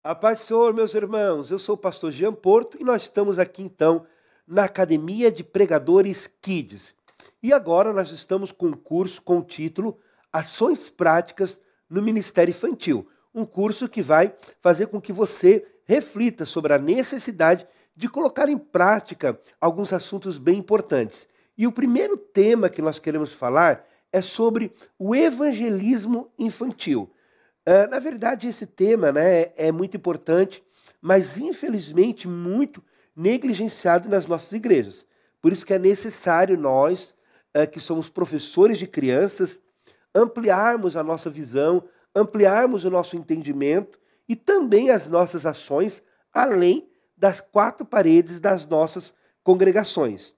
A paz do Senhor, meus irmãos, eu sou o pastor Jean Porto e nós estamos aqui então na Academia de Pregadores Kids. E agora nós estamos com um curso com o título Ações Práticas no Ministério Infantil. Um curso que vai fazer com que você reflita sobre a necessidade de colocar em prática alguns assuntos bem importantes. E o primeiro tema que nós queremos falar é sobre o evangelismo infantil. Na verdade, esse tema é muito importante, mas infelizmente muito negligenciado nas nossas igrejas. Por isso que é necessário nós, que somos professores de crianças, ampliarmos a nossa visão, ampliarmos o nosso entendimento e também as nossas ações, além das quatro paredes das nossas congregações.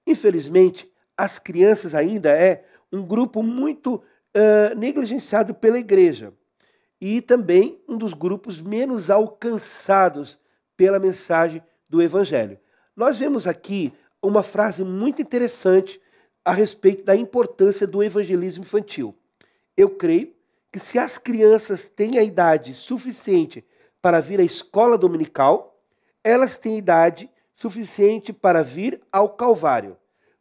Infelizmente, as crianças ainda é um grupo muito negligenciado pela igreja. E também um dos grupos menos alcançados pela mensagem do Evangelho. Nós vemos aqui uma frase muito interessante a respeito da importância do evangelismo infantil. Eu creio que se as crianças têm a idade suficiente para vir à escola dominical, elas têm idade suficiente para vir ao Calvário.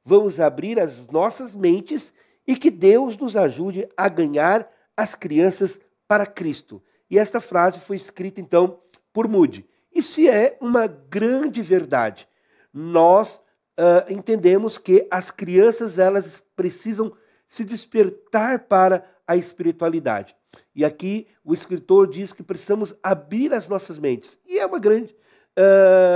Vamos abrir as nossas mentes e que Deus nos ajude a ganhar as crianças para Cristo. E esta frase foi escrita, então, por Moody. Isso é uma grande verdade. Nós entendemos que as crianças elas precisam se despertar para a espiritualidade. E aqui o escritor diz que precisamos abrir as nossas mentes. E é uma grande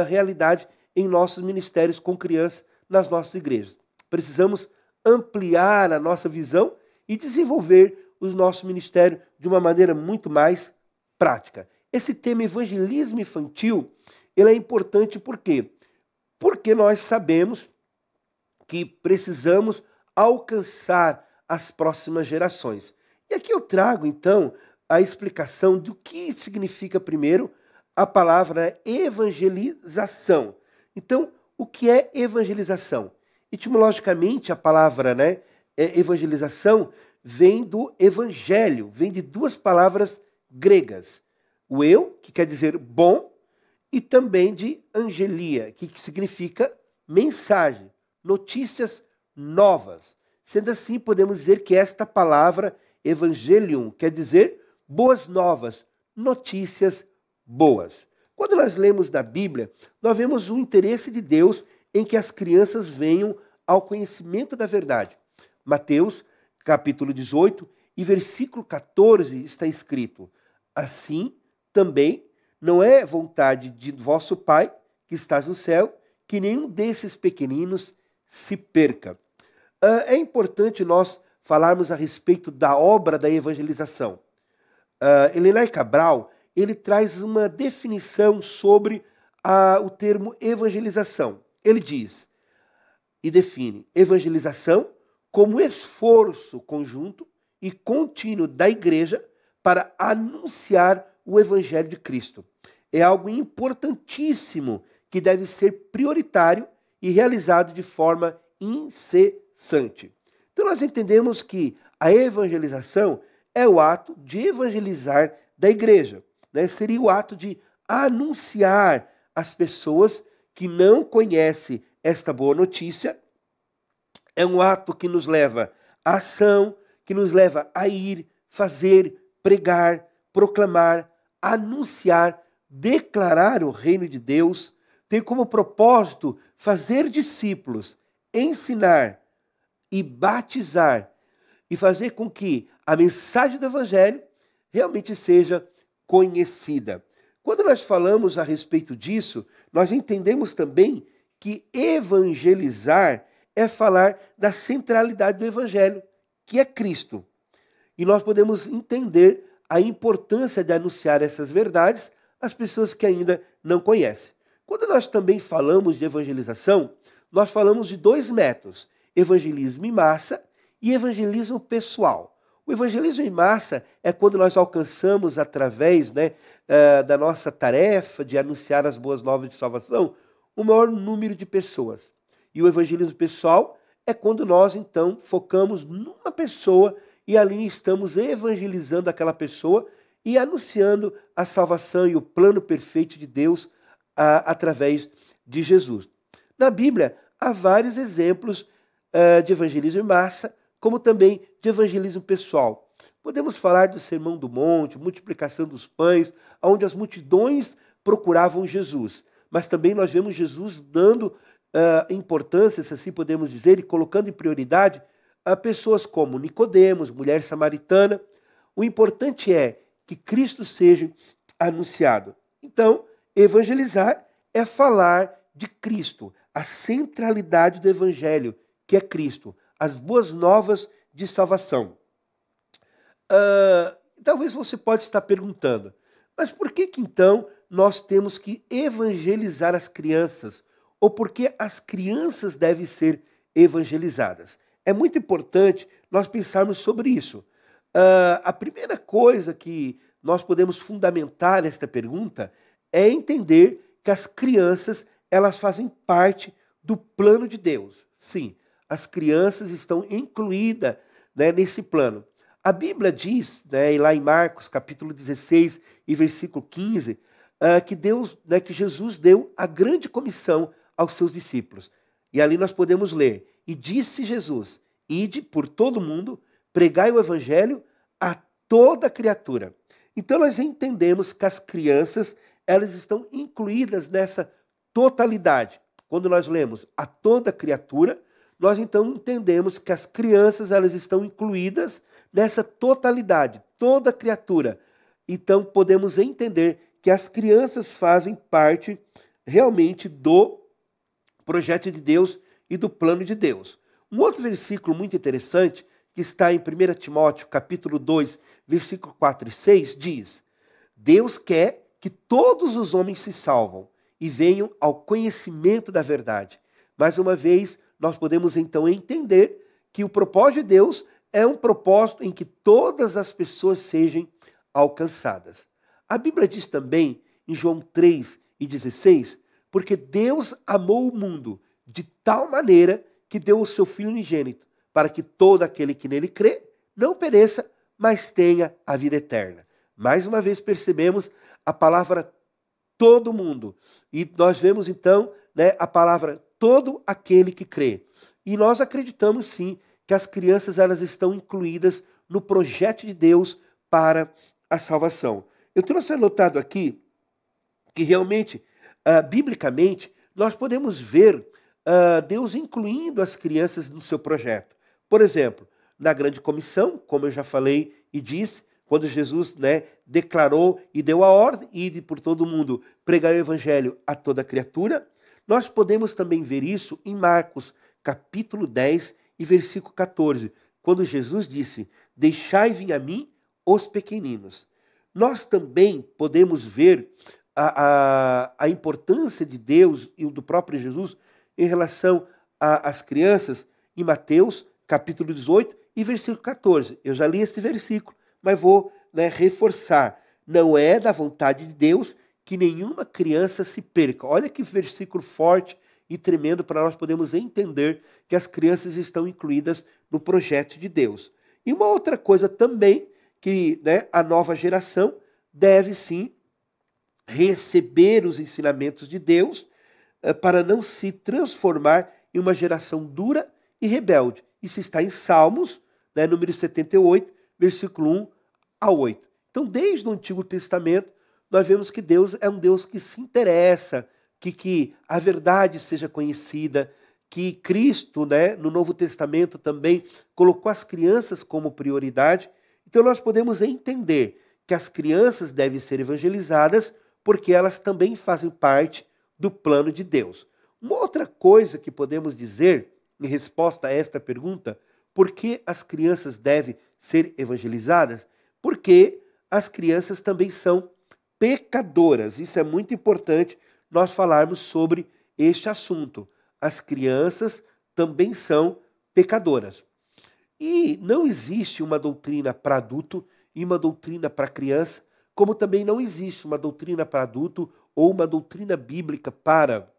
realidade em nossos ministérios com crianças nas nossas igrejas. Precisamos ampliar a nossa visão e desenvolver o nosso ministério de uma maneira muito mais prática. Esse tema evangelismo infantil, ele é importante por quê? Porque nós sabemos que precisamos alcançar as próximas gerações. E aqui eu trago, então, a explicação do que significa, primeiro, a palavra evangelização. Então, o que é evangelização? Etimologicamente, a palavra evangelização vem do evangelho, vem de duas palavras gregas. O eu, que quer dizer bom, e também de angelia, que significa mensagem, notícias novas. Sendo assim, podemos dizer que esta palavra evangelium quer dizer boas novas, notícias boas. Quando nós lemos da Bíblia, nós vemos o interesse de Deus em que as crianças venham ao conhecimento da verdade. Mateus capítulo 18 e versículo 14 está escrito: assim também não é vontade de vosso Pai, que estás no céu, que nenhum desses pequeninos se perca. É importante nós falarmos a respeito da obra da evangelização. Elenay Cabral, ele traz uma definição sobre o termo evangelização. Ele diz e define evangelização como esforço conjunto e contínuo da igreja para anunciar o Evangelho de Cristo. É algo importantíssimo que deve ser prioritário e realizado de forma incessante. Então nós entendemos que a evangelização é o ato de evangelizar da igreja. Seria o ato de anunciar às pessoas que não conhecem esta boa notícia. É um ato que nos leva à ação, que nos leva a ir, fazer, pregar, proclamar, anunciar, declarar o reino de Deus, tem como propósito fazer discípulos, ensinar e batizar e fazer com que a mensagem do Evangelho realmente seja conhecida. Quando nós falamos a respeito disso, nós entendemos também que evangelizar é falar da centralidade do Evangelho, que é Cristo. E nós podemos entender a importância de anunciar essas verdades às pessoas que ainda não conhecem. Quando nós também falamos de evangelização, nós falamos de dois métodos, evangelismo em massa e evangelismo pessoal. O evangelismo em massa é quando nós alcançamos, através da nossa tarefa de anunciar as boas novas de salvação, o maior número de pessoas. E o evangelismo pessoal é quando nós, então, focamos numa pessoa e ali estamos evangelizando aquela pessoa e anunciando a salvação e o plano perfeito de Deus através de Jesus. Na Bíblia, há vários exemplos de evangelismo em massa, como também de evangelismo pessoal. Podemos falar do Sermão do Monte, multiplicação dos pães, onde as multidões procuravam Jesus. Mas também nós vemos Jesus dando importância, se assim podemos dizer, e colocando em prioridade a pessoas como Nicodemos, mulher samaritana. O importante é que Cristo seja anunciado. Então, evangelizar é falar de Cristo, a centralidade do Evangelho, que é Cristo, as boas novas de salvação. Talvez você pode estar perguntando, mas por que então nós temos que evangelizar as crianças? Ou por que as crianças devem ser evangelizadas? É muito importante nós pensarmos sobre isso. A primeira coisa que nós podemos fundamentar esta pergunta é entender que as crianças, elas fazem parte do plano de Deus. Sim, as crianças estão incluídas, né, nesse plano. A Bíblia diz, né, lá em Marcos, capítulo 16 e versículo 15, que Deus, né, que Jesus deu a grande comissão aos seus discípulos. E ali nós podemos ler: e disse Jesus: ide por todo mundo, pregai o evangelho a toda criatura. Então nós entendemos que as crianças, elas estão incluídas nessa totalidade. Quando nós lemos a toda criatura, nós então entendemos que as crianças, elas estão incluídas nessa totalidade, toda criatura. Então podemos entender que as crianças fazem parte realmente do projeto de Deus e do plano de Deus. Um outro versículo muito interessante, que está em 1 Timóteo, capítulo 2, versículo 4 e 6, diz: Deus quer que todos os homens se salvam e venham ao conhecimento da verdade. Mais uma vez, nós podemos então entender que o propósito de Deus é um propósito em que todas as pessoas sejam alcançadas. A Bíblia diz também, em João 3 e 16, porque Deus amou o mundo de tal maneira que deu o seu Filho unigênito, para que todo aquele que nele crê não pereça, mas tenha a vida eterna. Mais uma vez percebemos a palavra todo mundo. E nós vemos então, né, a palavra todo aquele que crê. E nós acreditamos sim que as crianças, elas estão incluídas no projeto de Deus para a salvação. Eu trouxe anotado aqui que realmente, biblicamente, nós podemos ver Deus incluindo as crianças no seu projeto. Por exemplo, na grande comissão, como eu já falei e disse, quando Jesus, né, declarou e deu a ordem, ide por todo mundo, pregar o evangelho a toda criatura, nós podemos também ver isso em Marcos, capítulo 10 e versículo 14, quando Jesus disse: deixai vir a mim os pequeninos. Nós também podemos ver a importância de Deus e do próprio Jesus em relação às crianças em Mateus, capítulo 18 e versículo 14. Eu já li esse versículo, mas vou, né, reforçar. Não é da vontade de Deus que nenhuma criança se perca. Olha que versículo forte e tremendo para nós podermos entender que as crianças estão incluídas no projeto de Deus. E uma outra coisa também, que, né, a nova geração deve sim receber os ensinamentos de Deus para não se transformar em uma geração dura e rebelde. Isso está em Salmos, né, número 78, versículo 1 a 8. Então, desde o Antigo Testamento, nós vemos que Deus é um Deus que se interessa, que a verdade seja conhecida, que Cristo, né, no Novo Testamento também colocou as crianças como prioridade. Então, nós podemos entender que as crianças devem ser evangelizadas porque elas também fazem parte do plano de Deus. Uma outra coisa que podemos dizer em resposta a esta pergunta, por que as crianças devem ser evangelizadas? Porque as crianças também são pecadoras. Isso é muito importante nós falarmos sobre este assunto. As crianças também são pecadoras. E não existe uma doutrina para adulto e uma doutrina para criança, como também não existe uma doutrina para adulto ou uma doutrina bíblica para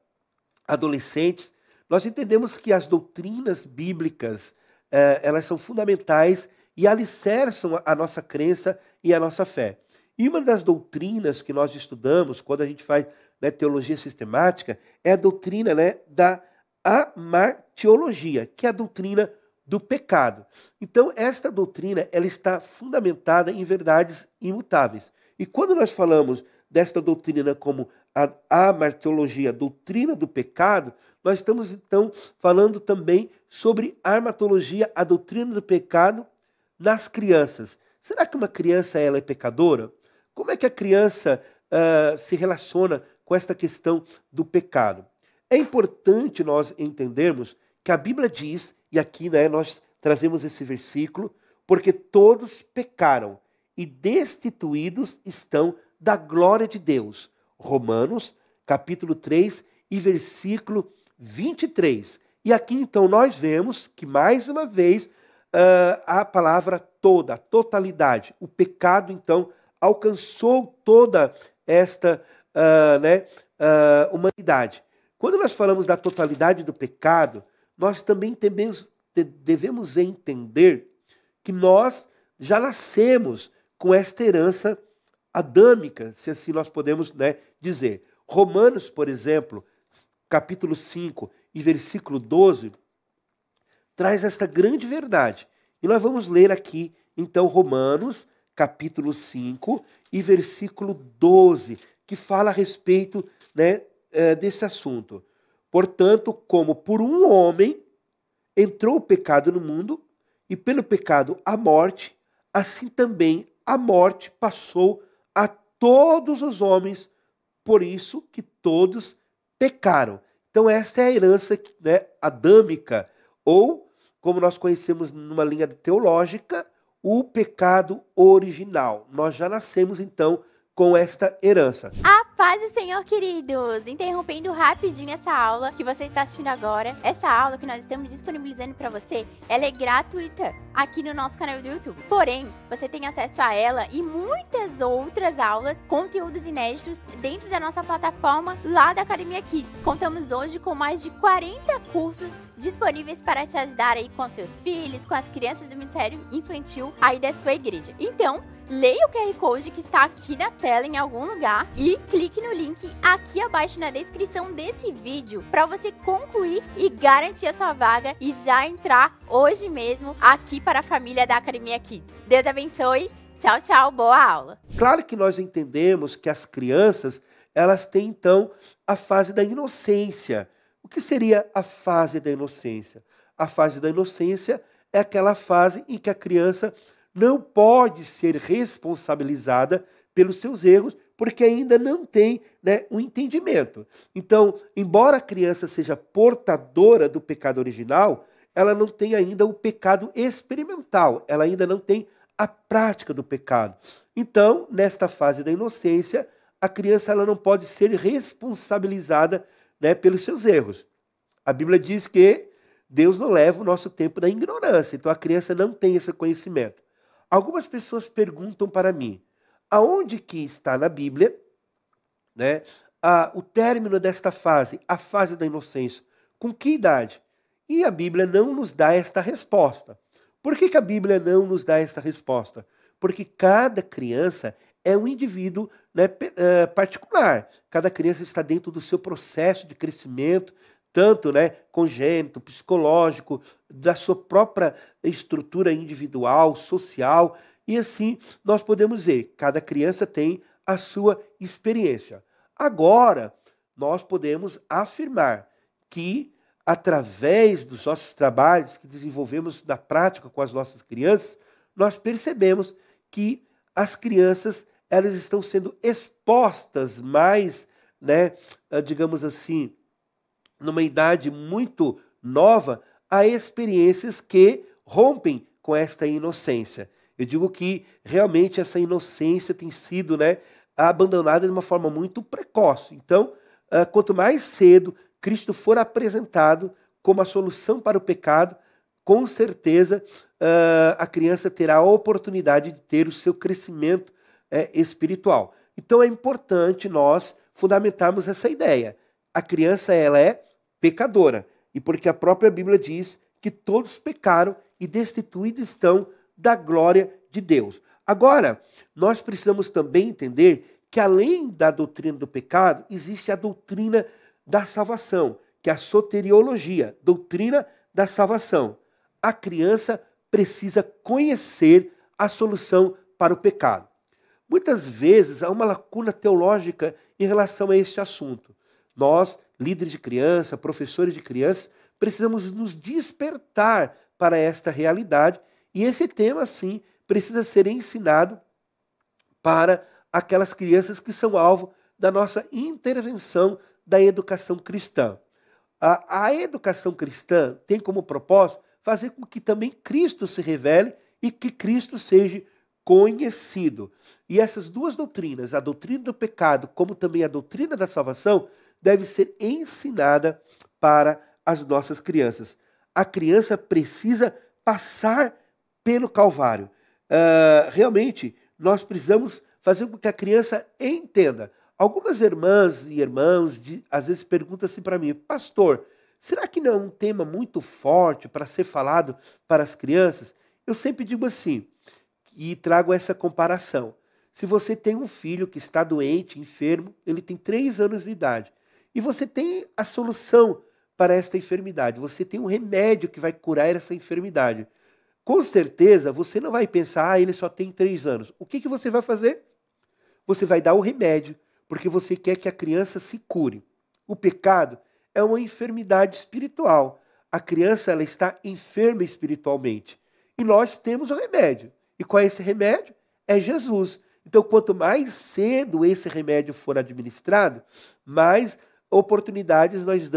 adolescentes. Nós entendemos que as doutrinas bíblicas, elas são fundamentais e alicerçam a nossa crença e a nossa fé. E uma das doutrinas que nós estudamos, quando a gente faz, né, teologia sistemática, é a doutrina, né, da amartiologia, que é a doutrina do pecado. Então, esta doutrina ela está fundamentada em verdades imutáveis. E quando nós falamos desta doutrina como a amartiologia, a doutrina do pecado, nós estamos, então, falando também sobre a armatologia, a doutrina do pecado nas crianças. Será que uma criança ela é pecadora? Como é que a criança se relaciona com esta questão do pecado? É importante nós entendermos que a Bíblia diz, e aqui, né, nós trazemos esse versículo, porque todos pecaram e destituídos estão da glória de Deus. Romanos, capítulo 3 e versículo 23. E aqui, então, nós vemos que, mais uma vez, a palavra toda, a totalidade. O pecado, então, alcançou toda esta humanidade. Quando nós falamos da totalidade do pecado, nós também devemos entender que nós já nascemos com esta herança adâmica, se assim nós podemos, né, dizer. Romanos, por exemplo, capítulo 5 e versículo 12, traz esta grande verdade. E nós vamos ler aqui, então, Romanos, capítulo 5 e versículo 12, que fala a respeito, né, desse assunto. Portanto, como por um homem entrou o pecado no mundo, e pelo pecado a morte, assim também a morte passou a todos os homens, por isso que todos pecaram. Então esta é a herança, né, adâmica, ou, como nós conhecemos numa linha teológica, o pecado original. Nós já nascemos, então, com esta herança. A paz do Senhor, queridos! Interrompendo rapidinho essa aula que você está assistindo agora. Essa aula que nós estamos disponibilizando para você, ela é gratuita aqui no nosso canal do YouTube. Porém, você tem acesso a ela e muitas outras aulas, conteúdos inéditos dentro da nossa plataforma lá da Academia Kids. Contamos hoje com mais de 40 cursos disponíveis para te ajudar aí com seus filhos, com as crianças do Ministério Infantil aí da sua igreja. Então, leia o QR Code que está aqui na tela em algum lugar e clique no link aqui abaixo na descrição desse vídeo para você concluir e garantir a sua vaga e já entrar hoje mesmo aqui para a família da Academia Kids. Deus abençoe. Tchau, tchau. Boa aula. Claro que nós entendemos que as crianças, elas têm então a fase da inocência. O que seria a fase da inocência? A fase da inocência é aquela fase em que a criança não pode ser responsabilizada pelos seus erros, porque ainda não tem, né, um entendimento. Então, embora a criança seja portadora do pecado original, ela não tem ainda o pecado experimental, ela ainda não tem a prática do pecado. Então, nesta fase da inocência, a criança ela não pode ser responsabilizada, né, pelos seus erros. A Bíblia diz que Deus não leva o nosso tempo da ignorância, então a criança não tem esse conhecimento. Algumas pessoas perguntam para mim, aonde que está na Bíblia, né, o término desta fase, a fase da inocência? Com que idade? E a Bíblia não nos dá esta resposta. Por que a Bíblia não nos dá esta resposta? Porque cada criança é um indivíduo, né, particular. Cada criança está dentro do seu processo de crescimento, tanto, né, congênito, psicológico, da sua própria estrutura individual, social, e assim nós podemos dizer, cada criança tem a sua experiência. Agora, nós podemos afirmar que, através dos nossos trabalhos que desenvolvemos na prática com as nossas crianças, nós percebemos que as crianças elas estão sendo expostas mais, né, digamos assim, numa idade muito nova, a experiências que rompem com esta inocência. Eu digo que realmente essa inocência tem sido, né, abandonada de uma forma muito precoce. Então, quanto mais cedo Cristo for apresentado como a solução para o pecado, com certeza a criança terá a oportunidade de ter o seu crescimento espiritual. Então é importante nós fundamentarmos essa ideia. A criança ela é pecadora, e porque a própria Bíblia diz que todos pecaram e destituídos estão da glória de Deus. Agora, nós precisamos também entender que além da doutrina do pecado, existe a doutrina da salvação, que é a soteriologia, doutrina da salvação. A criança precisa conhecer a solução para o pecado. Muitas vezes há uma lacuna teológica em relação a este assunto. Nós, líderes de criança, professores de crianças, precisamos nos despertar para esta realidade e esse tema, sim, precisa ser ensinado para aquelas crianças que são alvo da nossa intervenção da educação cristã. A educação cristã tem como propósito fazer com que também Cristo se revele e que Cristo seja conhecido. E essas duas doutrinas, a doutrina do pecado como também a doutrina da salvação, deve ser ensinada para as nossas crianças. A criança precisa passar pelo Calvário. Realmente, nós precisamos fazer com que a criança entenda. Algumas irmãs e irmãos às vezes perguntam assim para mim: pastor, será que não é um tema muito forte para ser falado para as crianças? Eu sempre digo assim, e trago essa comparação. Se você tem um filho que está doente, enfermo, ele tem 3 anos de idade, e você tem a solução para esta enfermidade, você tem um remédio que vai curar essa enfermidade, com certeza você não vai pensar, ele só tem 3 anos. O que você vai fazer? Você vai dar o remédio, porque você quer que a criança se cure. O pecado é uma enfermidade espiritual. A criança ela está enferma espiritualmente. E nós temos o remédio. E qual é esse remédio? É Jesus. Então, quanto mais cedo esse remédio for administrado, mais oportunidades nós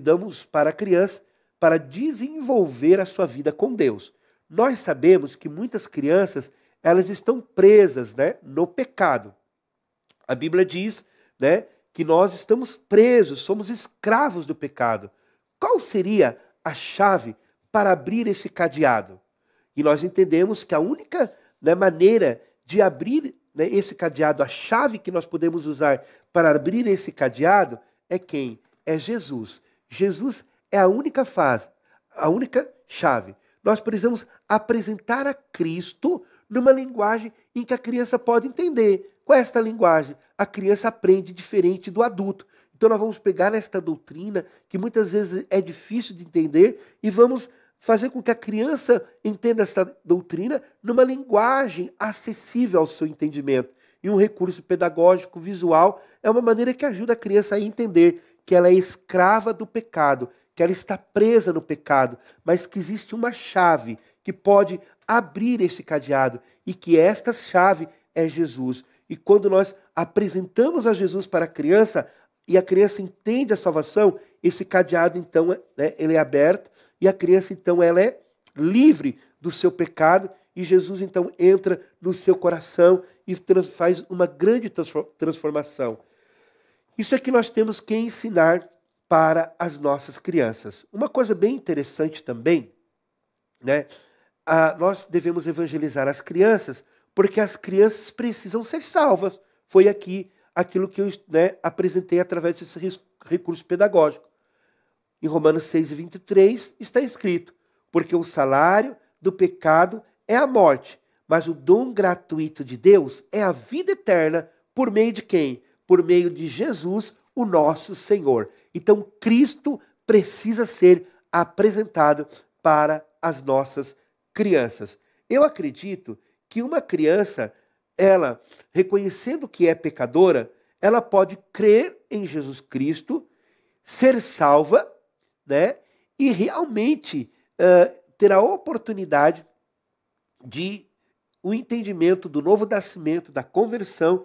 damos para a criança para desenvolver a sua vida com Deus. Nós sabemos que muitas crianças elas estão presas, no pecado. A Bíblia diz, que nós estamos presos, somos escravos do pecado. Qual seria a chave para abrir esse cadeado? E nós entendemos que a única maneira de abrir esse cadeado, a chave que nós podemos usar para abrir esse cadeado é quem? É Jesus. Jesus é a única fase, a única chave. Nós precisamos apresentar a Cristo numa linguagem em que a criança pode entender. Qual é esta linguagem? A criança aprende diferente do adulto. Então nós vamos pegar esta doutrina, que muitas vezes é difícil de entender, e vamos fazer com que a criança entenda esta doutrina numa linguagem acessível ao seu entendimento. E um recurso pedagógico visual é uma maneira que ajuda a criança a entender que ela é escrava do pecado, que ela está presa no pecado, mas que existe uma chave que pode abrir esse cadeado e que esta chave é Jesus. E quando nós apresentamos a Jesus para a criança e a criança entende a salvação, esse cadeado então ele é aberto e a criança então ela é livre do seu pecado e Jesus então entra no seu coração e faz uma grande transformação. Isso é que nós temos que ensinar para as nossas crianças. Uma coisa bem interessante também, nós devemos evangelizar as crianças porque as crianças precisam ser salvas. Foi aqui aquilo que eu apresentei através desse recurso pedagógico. Em Romanos 6:23 está escrito: porque o salário do pecado é a morte, mas o dom gratuito de Deus é a vida eterna por meio de quem? Por meio de Jesus, o nosso Senhor. Então, Cristo precisa ser apresentado para as nossas crianças. Eu acredito que uma criança, ela, reconhecendo que é pecadora, ela pode crer em Jesus Cristo, ser salva, e realmente ter a oportunidade de o entendimento do novo nascimento, da conversão,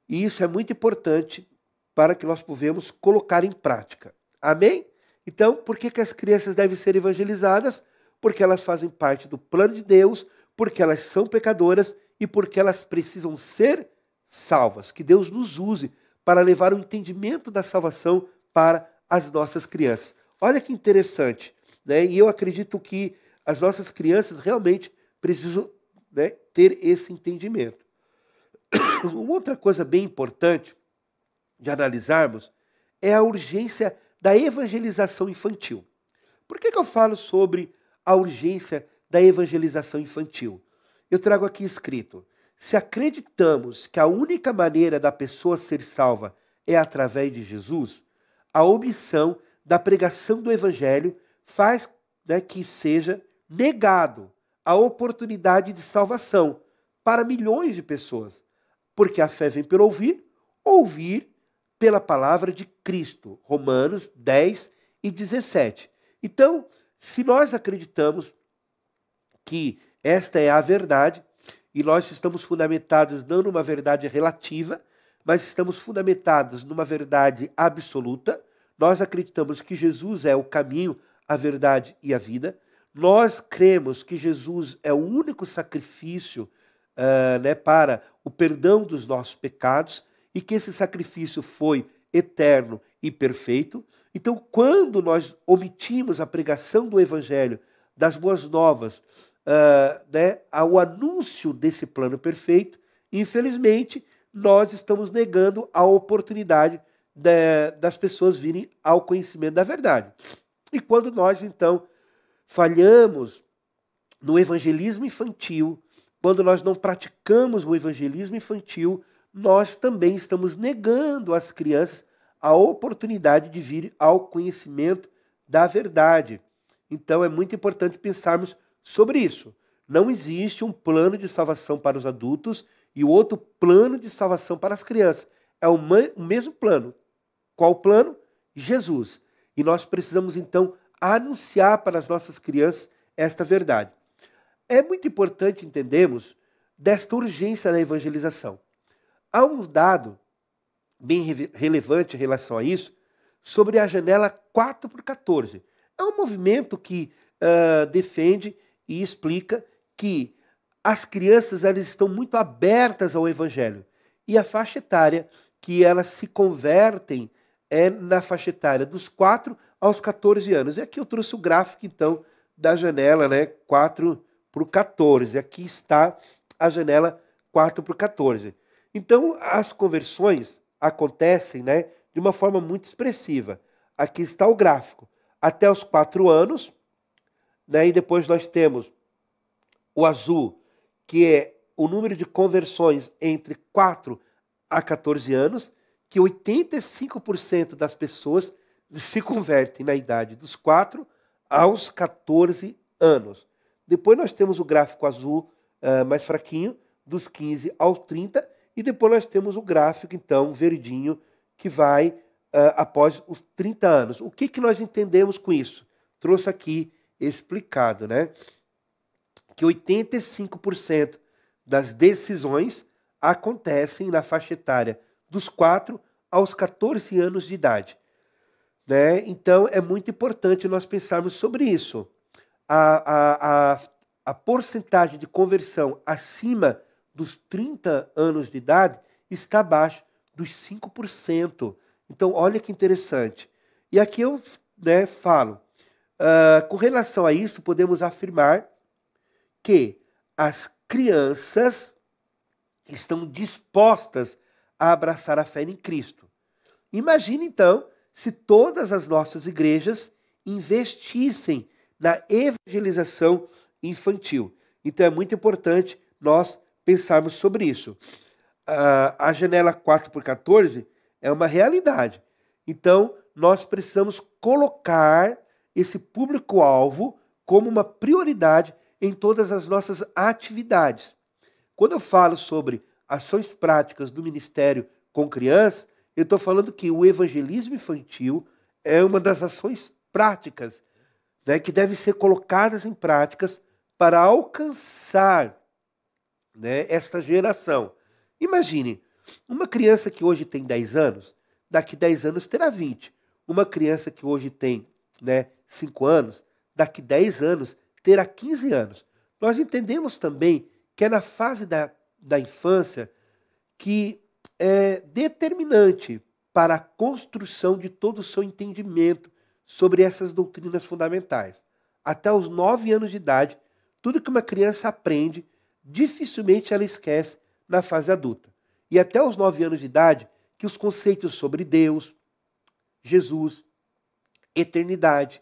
e isso é muito importante para que nós possamos colocar em prática. Amém? Então, por que as crianças devem ser evangelizadas? Porque elas fazem parte do plano de Deus, porque elas são pecadoras e porque elas precisam ser salvas. Que Deus nos use para levar o entendimento da salvação para as nossas crianças. Olha que interessante, e eu acredito que as nossas crianças realmente precisam ter esse entendimento. Uma outra coisa bem importante de analisarmos é a urgência da evangelização infantil. Por que eu falo sobre a urgência da evangelização infantil? Eu trago aqui escrito: se acreditamos que a única maneira da pessoa ser salva é através de Jesus, a omissão da pregação do Evangelho faz, né, que seja negado a oportunidade de salvação para milhões de pessoas. Porque a fé vem pelo ouvir, ouvir pela palavra de Cristo. Romanos 10 e 17. Então, se nós acreditamos que esta é a verdade, e nós estamos fundamentados não numa verdade relativa, mas estamos fundamentados numa verdade absoluta, nós acreditamos que Jesus é o caminho, a verdade e a vida, nós cremos que Jesus é o único sacrifício para o perdão dos nossos pecados e que esse sacrifício foi eterno e perfeito. Então, quando nós omitimos a pregação do Evangelho, das boas novas, ao anúncio desse plano perfeito, infelizmente, nós estamos negando a oportunidade das pessoas virem ao conhecimento da verdade. E quando nós, então, falhamos no evangelismo infantil, quando nós não praticamos o evangelismo infantil, nós também estamos negando às crianças a oportunidade de vir ao conhecimento da verdade. Então é muito importante pensarmos sobre isso. Não existe um plano de salvação para os adultos e o outro plano de salvação para as crianças. É o mesmo plano. Qual plano? Jesus. E nós precisamos, então, anunciar para as nossas crianças esta verdade. É muito importante entendermos desta urgência da evangelização. Há um dado bem relevante em relação a isso, sobre a janela 4x14. É um movimento que defende e explica que as crianças elas estão muito abertas ao evangelho. E a faixa etária que elas se convertem é na faixa etária dos 4 aos 14 anos. E aqui eu trouxe o gráfico, então, da janela 4x14. Aqui está a janela 4x14. Então, as conversões acontecem de uma forma muito expressiva. Aqui está o gráfico. Até os 4 anos, e depois nós temos o azul, que é o número de conversões entre 4 a 14 anos, que 85% das pessoas se convertem na idade dos 4 aos 14 anos. Depois nós temos o gráfico azul mais fraquinho, dos 15 aos 30, e depois nós temos o gráfico, então, verdinho, que vai após os 30 anos. O que nós entendemos com isso? Trouxe aqui explicado, que 85% das decisões acontecem na faixa etária dos 4 aos 14 anos de idade. Então, é muito importante nós pensarmos sobre isso. A porcentagem de conversão acima dos 30 anos de idade está abaixo dos 5%. Então, olha que interessante. E aqui eu falo, com relação a isso, podemos afirmar que as crianças estão dispostas a abraçar a fé em Cristo. Imagine, então, se todas as nossas igrejas investissem na evangelização infantil. Então, é muito importante nós pensarmos sobre isso. A janela 4x14 é uma realidade. Então, nós precisamos colocar esse público-alvo como uma prioridade em todas as nossas atividades. Quando eu falo sobre ações práticas do ministério com crianças, eu estou falando que o evangelismo infantil é uma das ações práticas que devem ser colocadas em práticas para alcançar esta geração. Imagine, uma criança que hoje tem 10 anos, daqui 10 anos terá 20. Uma criança que hoje tem 5 anos, daqui 10 anos terá 15 anos. Nós entendemos também que é na fase da infância que é determinante para a construção de todo o seu entendimento sobre essas doutrinas fundamentais. Até os 9 anos de idade, tudo que uma criança aprende, dificilmente ela esquece na fase adulta. E até os 9 anos de idade, que os conceitos sobre Deus, Jesus, eternidade,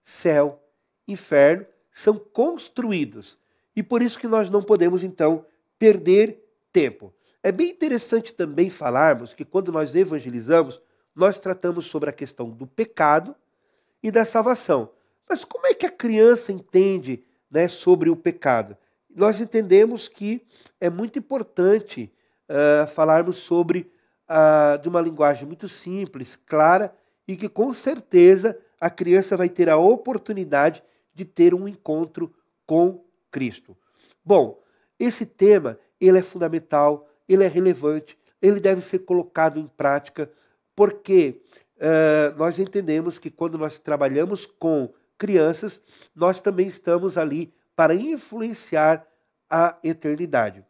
céu, inferno, são construídos. E por isso que nós não podemos, então, perder tempo. É bem interessante também falarmos que quando nós evangelizamos, nós tratamos sobre a questão do pecado e da salvação. Mas como é que a criança entende, né, sobre o pecado? Nós entendemos que é muito importante falarmos sobre de uma linguagem muito simples, clara, e que com certeza a criança vai ter a oportunidade de ter um encontro com Cristo. Bom, esse tema ele é fundamental, ele é relevante, ele deve ser colocado em prática, porque nós entendemos que quando nós trabalhamos com crianças, nós também estamos ali para influenciar a eternidade.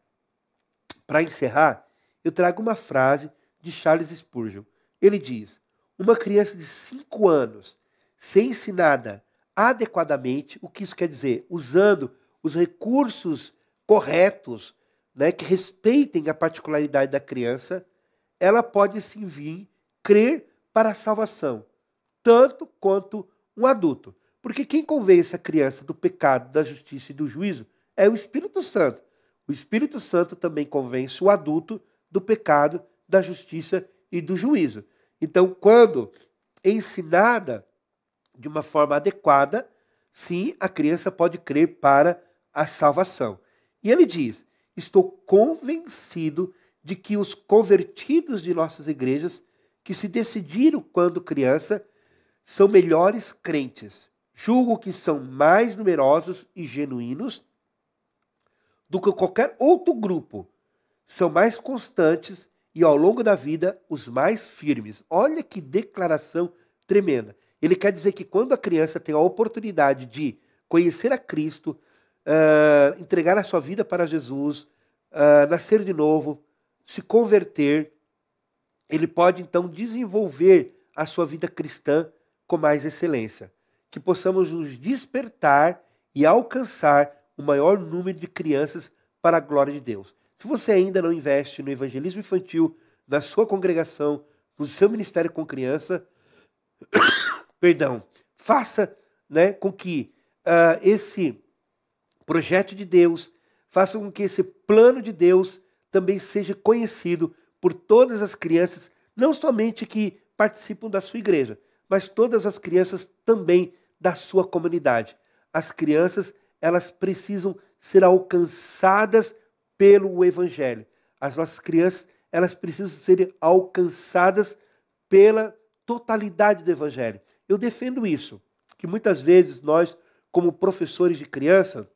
Para encerrar, eu trago uma frase de Charles Spurgeon. Ele diz: uma criança de 5 anos, ser ensinada adequadamente, o que isso quer dizer? Usando os recursos corretos, né, que respeitem a particularidade da criança, ela pode sim vir crer para a salvação, tanto quanto um adulto. Porque quem convence a criança do pecado, da justiça e do juízo é o Espírito Santo. O Espírito Santo também convence o adulto do pecado, da justiça e do juízo. Então, quando ensinada de uma forma adequada, sim, a criança pode crer para a salvação. E ele diz: estou convencido de que os convertidos de nossas igrejas, que se decidiram quando criança, são melhores crentes. Julgo que são mais numerosos e genuínos do que qualquer outro grupo. São mais constantes e, ao longo da vida, os mais firmes. Olha que declaração tremenda. Ele quer dizer que quando a criança tem a oportunidade de conhecer a Cristo, entregar a sua vida para Jesus, nascer de novo, se converter, ele pode então desenvolver a sua vida cristã com mais excelência. Que possamos nos despertar e alcançar o maior número de crianças para a glória de Deus. Se você ainda não investe no evangelismo infantil, na sua congregação, no seu ministério com criança, faça, né, com que esse projeto de Deus, faça com que esse plano de Deus também seja conhecido por todas as crianças, não somente que participam da sua igreja, mas todas as crianças também da sua comunidade. As crianças, elas precisam ser alcançadas pelo Evangelho. As nossas crianças, elas precisam ser alcançadas pela totalidade do Evangelho. Eu defendo isso, que muitas vezes nós, como professores de criança,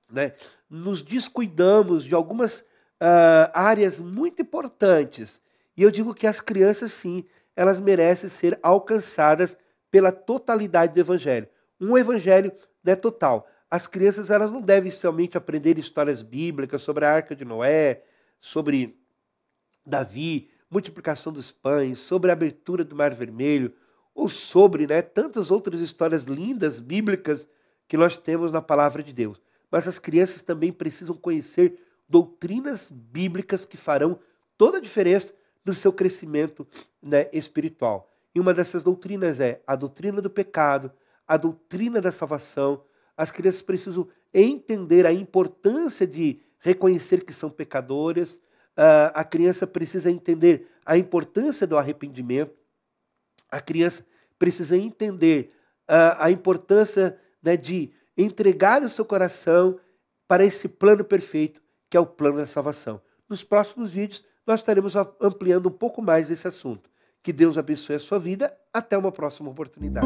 né, nos descuidamos de algumas áreas muito importantes. E eu digo que as crianças, sim, elas merecem ser alcançadas pela totalidade do Evangelho. Um Evangelho, né, total. As crianças, elas não devem somente aprender histórias bíblicas sobre a Arca de Noé, sobre Davi, multiplicação dos pães, sobre a abertura do Mar Vermelho, ou sobre, né, tantas outras histórias lindas, bíblicas, que nós temos na Palavra de Deus. Mas as crianças também precisam conhecer doutrinas bíblicas que farão toda a diferença no seu crescimento, né, espiritual. E uma dessas doutrinas é a doutrina do pecado, a doutrina da salvação. As crianças precisam entender a importância de reconhecer que são pecadoras. A criança precisa entender a importância do arrependimento. A criança precisa entender a importância, né, de entregar o seu coração para esse plano perfeito, que é o plano da salvação. Nos próximos vídeos, nós estaremos ampliando um pouco mais esse assunto. Que Deus abençoe a sua vida. Até uma próxima oportunidade.